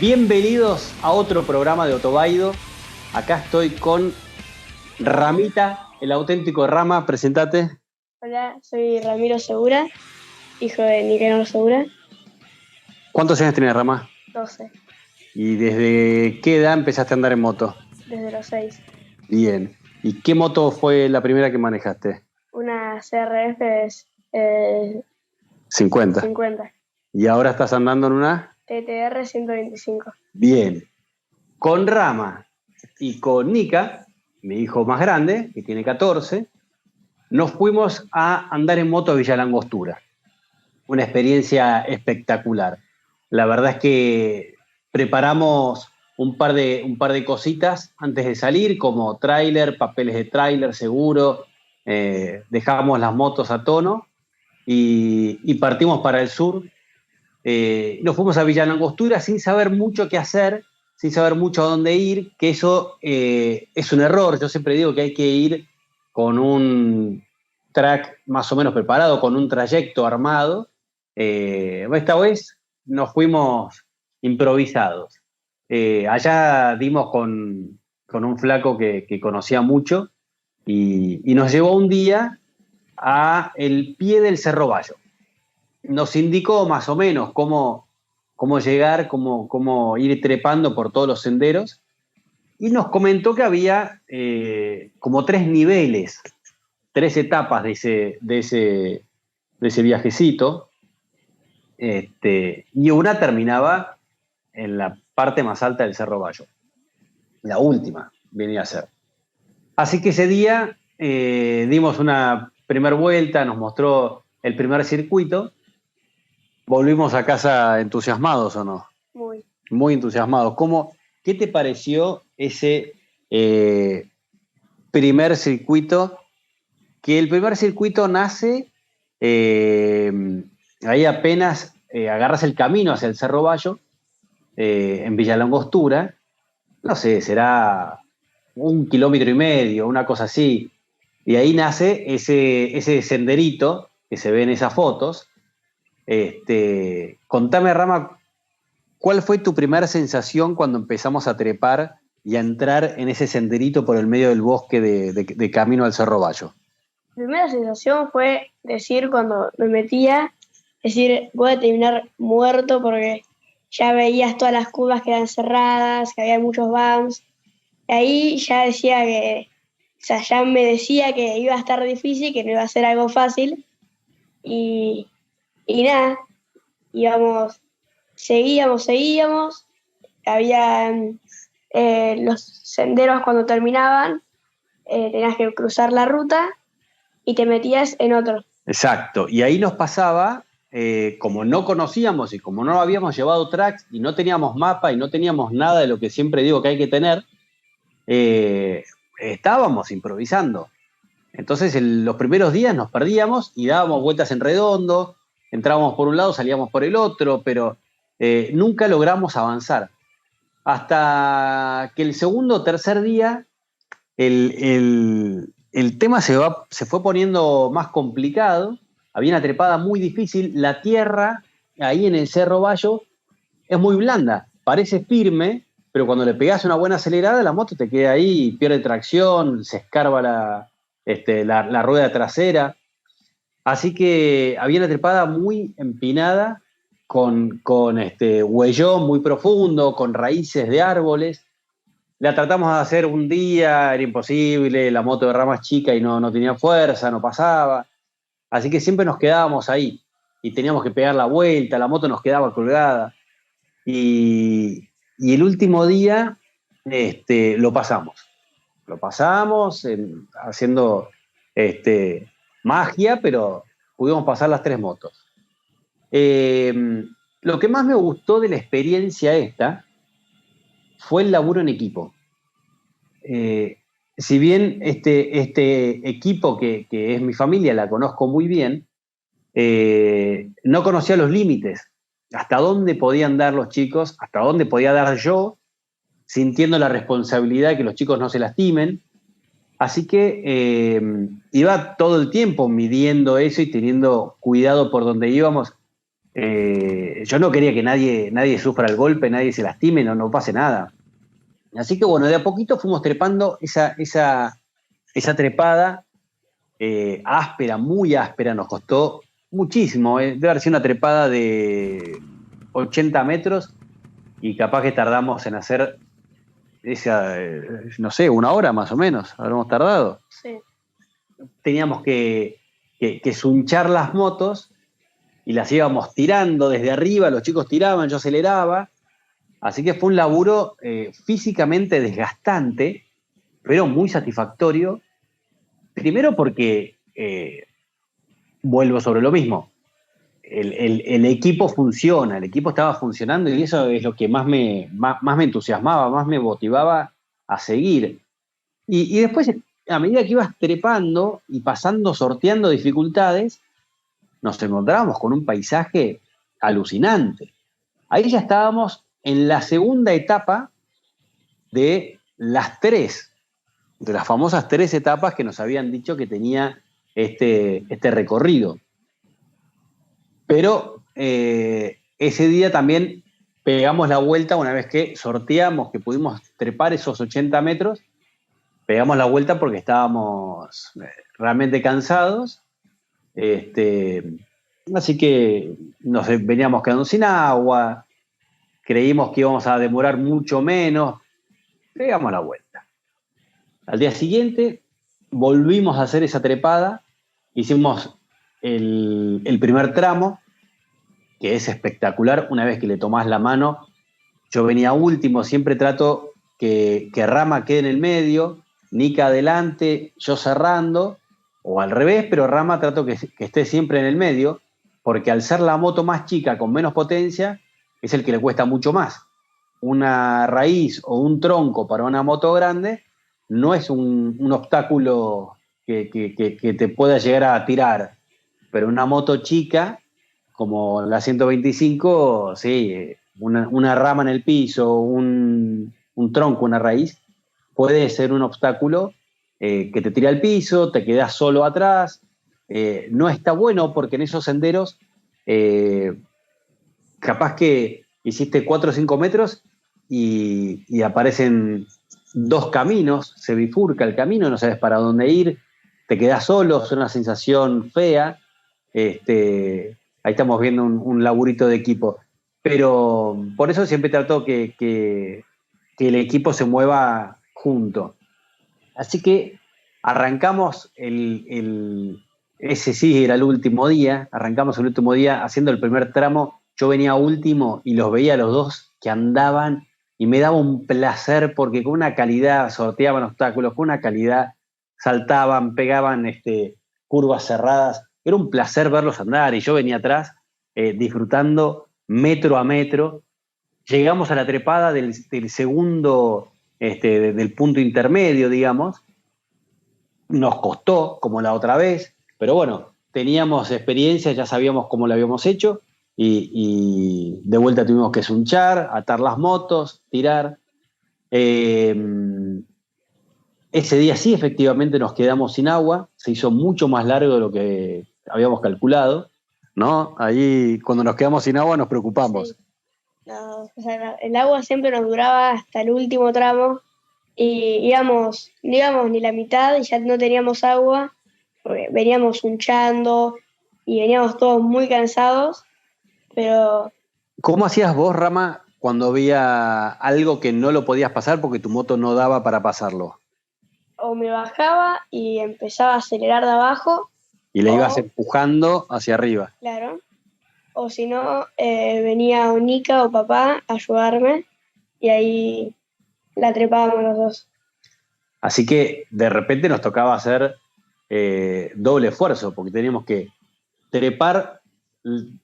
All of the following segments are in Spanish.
Bienvenidos a otro programa de Otobaido. Acá estoy con Ramita, el auténtico Rama. Presentate. Hola, soy Ramiro Segura, hijo de Nicanor Segura. ¿Cuántos años tienes, Rama? 12, ¿Y desde qué edad empezaste a andar en moto? desde los 6. Bien. ¿Y qué moto fue la primera que manejaste? Una CRF 50. 50, ¿Y ahora estás andando en una? TTR 125. Bien. Con Rama y con Nika, mi hijo más grande, que tiene 14, nos fuimos a andar en moto a Villa Langostura. Una experiencia espectacular. La verdad es que preparamos un par de cositas antes de salir, como tráiler, papeles de tráiler, seguro. Dejamos las motos a tono y partimos para el sur. Nos fuimos a Villa Langostura sin saber mucho qué hacer, sin saber mucho a dónde ir, que eso es un error. Yo siempre digo que hay que ir con un track más o menos preparado, con un trayecto armado. Esta vez nos fuimos improvisados. Allá dimos con un flaco que conocía mucho y nos llevó un día a el pie del Cerro Bayo. Nos indicó más o menos cómo llegar, cómo ir trepando por todos los senderos, y nos comentó que había como 3 niveles, 3 etapas de ese viajecito, y una terminaba en la parte más alta del Cerro Bayo. La última venía a ser. Así que ese día dimos una primera vuelta, nos mostró el primer circuito. ¿Volvimos a casa entusiasmados o no? Muy entusiasmados. ¿Qué te pareció ese primer circuito? Que el primer circuito nace, ahí apenas agarras el camino hacia el Cerro Bayo, en Villa Langostura. No sé, será 1,5 kilómetros, una cosa así. Y ahí nace ese senderito que se ve en esas fotos. Contame, Rama, ¿cuál fue tu primera sensación cuando empezamos a trepar y a entrar en ese senderito por el medio del bosque de camino al Cerro Bayo? Mi primera sensación fue decir, cuando me metía, voy a terminar muerto porque ya veías todas las curvas que eran cerradas, que había muchos bumps. Y ahí ya decía ya me decía que iba a estar difícil, que no iba a ser algo fácil. Y nada, seguíamos. Había los senderos cuando terminaban, tenías que cruzar la ruta y te metías en otro. Exacto, y ahí nos pasaba, como no conocíamos y como no habíamos llevado tracks y no teníamos mapa y no teníamos nada de lo que siempre digo que hay que tener, estábamos improvisando. Entonces los primeros días nos perdíamos y dábamos vueltas en redondo, entrábamos por un lado, salíamos por el otro, pero nunca logramos avanzar. Hasta que el segundo o tercer día el tema se fue poniendo más complicado. Había una trepada muy difícil. La tierra ahí en el Cerro Bayo es muy blanda, parece firme, pero cuando le pegás una buena acelerada, la moto te queda ahí, pierde tracción, se escarba la rueda trasera. Así que había una trepada muy empinada, con huellón muy profundo, con raíces de árboles. La tratamos de hacer un día, era imposible, la moto de Rama es chica y no tenía fuerza, no pasaba. Así que siempre nos quedábamos ahí y teníamos que pegar la vuelta, la moto nos quedaba colgada. Y el último día lo pasamos. Lo pasamos haciendo magia, pero pudimos pasar las 3 motos. Lo que más me gustó de la experiencia esta fue el laburo en equipo. Si bien este equipo que es mi familia, la conozco muy bien, no conocía los límites, hasta dónde podían dar los chicos, hasta dónde podía dar yo, sintiendo la responsabilidad de que los chicos no se lastimen. Así que iba todo el tiempo midiendo eso y teniendo cuidado por donde íbamos. Yo no quería que nadie sufra el golpe, nadie se lastime, no pase nada. Así que bueno, de a poquito fuimos trepando esa trepada áspera, muy áspera, nos costó muchísimo. Debe haber sido una trepada de 80 metros y capaz que tardamos en hacer esa, no sé, 1 hora más o menos, habremos tardado. Sí. Teníamos que sunchar las motos y las íbamos tirando desde arriba, los chicos tiraban, yo aceleraba. Así que fue un laburo físicamente desgastante, pero muy satisfactorio. Primero porque, vuelvo sobre lo mismo, el equipo funciona, el equipo estaba funcionando y eso es lo que más me entusiasmaba, más me motivaba a seguir. Y después, a medida que ibas trepando y pasando, sorteando dificultades, nos encontrábamos con un paisaje alucinante. Ahí ya estábamos en la segunda etapa de de las famosas 3 etapas que nos habían dicho que tenía este recorrido. Pero ese día también pegamos la vuelta una vez que sorteamos, que pudimos trepar esos 80 metros, pegamos la vuelta porque estábamos realmente cansados. Así que nos veníamos quedando sin agua, creímos que íbamos a demorar mucho menos, pegamos la vuelta. Al día siguiente volvimos a hacer esa trepada, hicimos el primer tramo, que es espectacular, una vez que le tomás la mano. Yo venía último, siempre trato que Rama quede en el medio, Nika adelante, yo cerrando, o al revés, pero Rama trato que esté siempre en el medio, porque al ser la moto más chica, con menos potencia, es el que le cuesta mucho más. Una raíz o un tronco para una moto grande no es un obstáculo que te pueda llegar a tirar, pero una moto chica, como la 125, sí, una rama en el piso, un tronco, una raíz, puede ser un obstáculo que te tira al piso, te quedas solo atrás. No está bueno porque en esos senderos capaz que hiciste 4 o 5 metros y aparecen 2 caminos, se bifurca el camino, no sabes para dónde ir, te quedás solo, es una sensación fea. Ahí estamos viendo un laburito de equipo. Pero por eso siempre trato que el equipo se mueva junto. Así que arrancamos ese sí era el último día, arrancamos el último día haciendo el primer tramo. Yo venía último y los veía a los dos que andaban y me daba un placer porque con una calidad sorteaban obstáculos, con una calidad saltaban, pegaban curvas cerradas. Era un placer verlos andar y yo venía atrás disfrutando metro a metro. Llegamos a la trepada del segundo, del punto intermedio, digamos. Nos costó, como la otra vez, pero bueno, teníamos experiencia, ya sabíamos cómo lo habíamos hecho y de vuelta tuvimos que sunchar, atar las motos, tirar. Ese día sí, efectivamente, nos quedamos sin agua, se hizo mucho más largo de lo que habíamos calculado, ¿no? Ahí, cuando nos quedamos sin agua, nos preocupamos. Sí. No, o sea, el agua siempre nos duraba hasta el último tramo y no íbamos ni la mitad y ya no teníamos agua, porque veníamos hunchando y veníamos todos muy cansados, pero... ¿Cómo hacías vos, Rama, cuando había algo que no lo podías pasar porque tu moto no daba para pasarlo? O me bajaba y empezaba a acelerar de abajo. Y le ibas empujando hacia arriba. Claro. O si no, venía o Nika o papá a ayudarme y ahí la trepábamos los dos. Así que de repente nos tocaba hacer doble esfuerzo, porque teníamos que trepar,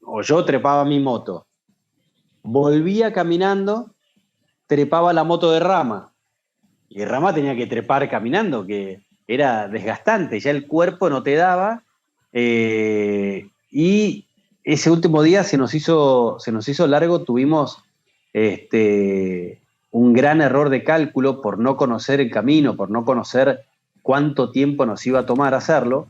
o yo trepaba mi moto, volvía caminando, trepaba la moto de Rama, y Rama tenía que trepar caminando, que era desgastante, ya el cuerpo no te daba, y ese último día se nos hizo largo, tuvimos un gran error de cálculo por no conocer el camino, por no conocer cuánto tiempo nos iba a tomar hacerlo.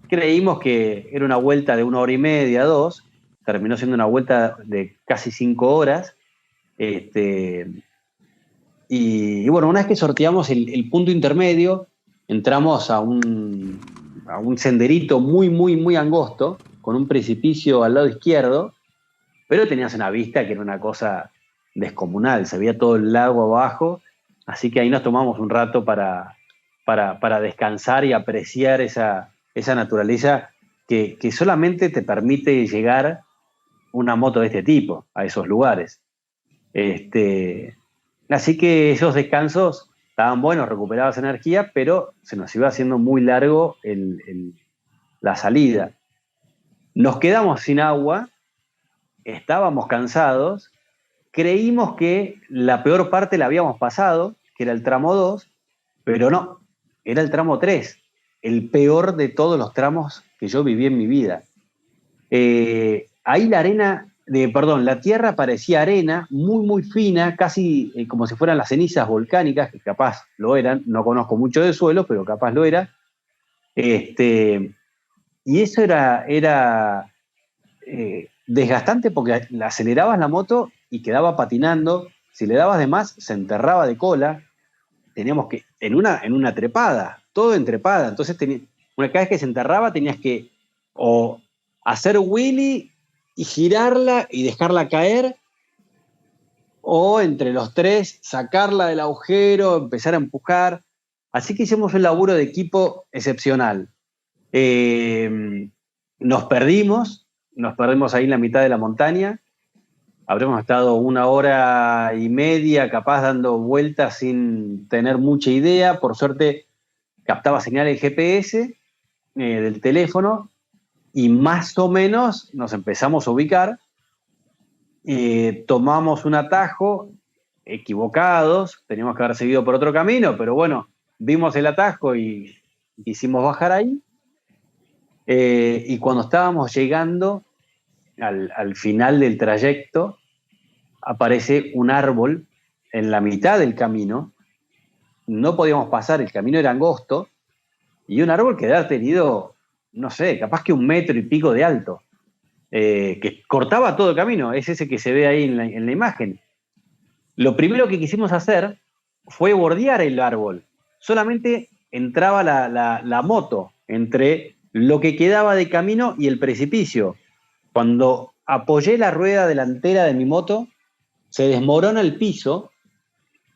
Creímos que era una vuelta de 1 hora y media, 2, terminó siendo una vuelta de casi 5 horas. Y bueno, una vez que sorteamos el punto intermedio, entramos a un senderito muy, muy, muy angosto, con un precipicio al lado izquierdo, pero tenías una vista que era una cosa descomunal, se veía todo el lago abajo, así que ahí nos tomamos un rato para descansar y apreciar esa naturaleza que solamente te permite llegar una moto de este tipo a esos lugares. Así que esos descansos estaban buenos, recuperabas energía, pero se nos iba haciendo muy largo la salida. Nos quedamos sin agua, estábamos cansados, creímos que la peor parte la habíamos pasado, que era el tramo 2, pero no, era el tramo 3, el peor de todos los tramos que yo viví en mi vida. Ahí la tierra parecía arena, muy, muy fina, casi como si fueran las cenizas volcánicas, que capaz lo eran, no conozco mucho de suelo, pero capaz lo era. Y eso era desgastante porque acelerabas la moto y quedaba patinando, si le dabas de más, se enterraba de cola, teníamos que, en una trepada, todo en trepada, entonces cada vez que se enterraba tenías que o hacer wheelie y girarla y dejarla caer, o entre los tres sacarla del agujero, empezar a empujar. Así que hicimos un laburo de equipo excepcional. Nos perdimos ahí en la mitad de la montaña, habremos estado 1 hora y media capaz dando vueltas sin tener mucha idea. Por suerte captaba señal el GPS del teléfono y más o menos nos empezamos a ubicar. Tomamos un atajo equivocados, teníamos que haber seguido por otro camino, pero bueno, vimos el atajo y quisimos bajar ahí. Y cuando estábamos llegando al final del trayecto, aparece un árbol en la mitad del camino. No podíamos pasar, el camino era angosto, y un árbol que debe haber tenido, no sé, capaz que 1 metro y pico de alto, que cortaba todo el camino. Es ese que se ve ahí en la imagen. Lo primero que quisimos hacer fue bordear el árbol. Solamente entraba la moto entre lo que quedaba de camino y el precipicio. Cuando apoyé la rueda delantera de mi moto, se desmorona el piso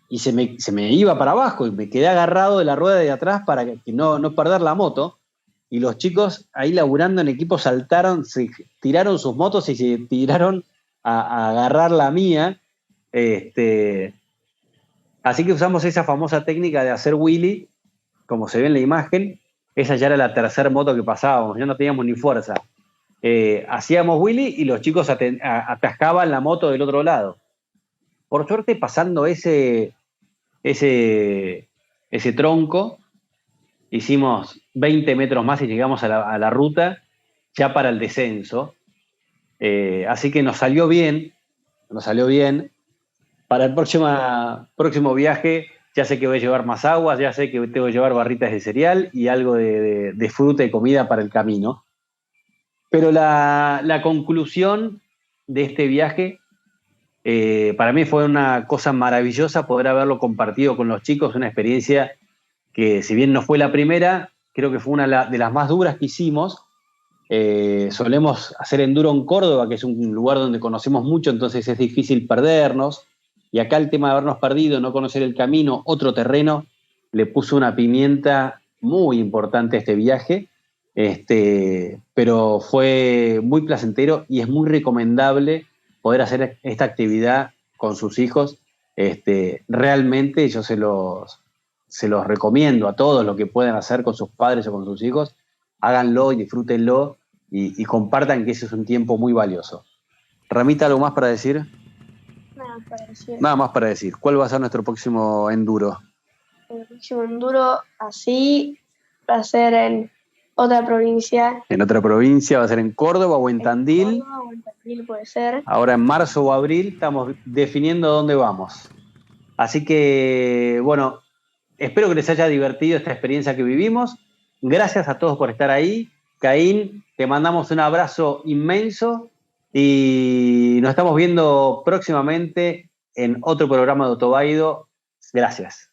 y se me iba para abajo y me quedé agarrado de la rueda de atrás para que no perder la moto. Y los chicos ahí laburando en equipo saltaron, se tiraron sus motos y se tiraron a agarrar la mía. Así que usamos esa famosa técnica de hacer wheelie, como se ve en la imagen. Esa ya era la tercera moto que pasábamos, ya no teníamos ni fuerza. Hacíamos wheelie y los chicos atascaban la moto del otro lado. Por suerte, pasando ese tronco, hicimos 20 metros más y llegamos a la ruta ya para el descenso. Así que nos salió bien. Para el próximo viaje ya sé que voy a llevar más aguas, ya sé que tengo que llevar barritas de cereal y algo de fruta y comida para el camino. Pero la conclusión de este viaje, para mí fue una cosa maravillosa poder haberlo compartido con los chicos, una experiencia que, si bien no fue la primera, creo que fue una de las más duras que hicimos. Solemos hacer enduro en Córdoba, que es un lugar donde conocemos mucho, entonces es difícil perdernos. Y acá el tema de habernos perdido, no conocer el camino, otro terreno, le puso una pimienta muy importante a este viaje. Pero fue muy placentero y es muy recomendable poder hacer esta actividad con sus hijos. Realmente yo se los recomiendo a todos, lo que puedan hacer con sus padres o con sus hijos. Háganlo y disfrútenlo y compartan, que ese es un tiempo muy valioso. Ramita, ¿algo más para decir? Nada más para decir. ¿Cuál va a ser nuestro próximo enduro? El próximo enduro así va a ser en otra provincia. En otra provincia, va a ser en Córdoba o en Tandil. Córdoba o en Tandil puede ser. Ahora en marzo o abril estamos definiendo dónde vamos. Así que, bueno, espero que les haya divertido esta experiencia que vivimos. Gracias a todos por estar ahí. Caín, te mandamos un abrazo inmenso Y nos estamos viendo próximamente en otro programa de Autobaido. Gracias.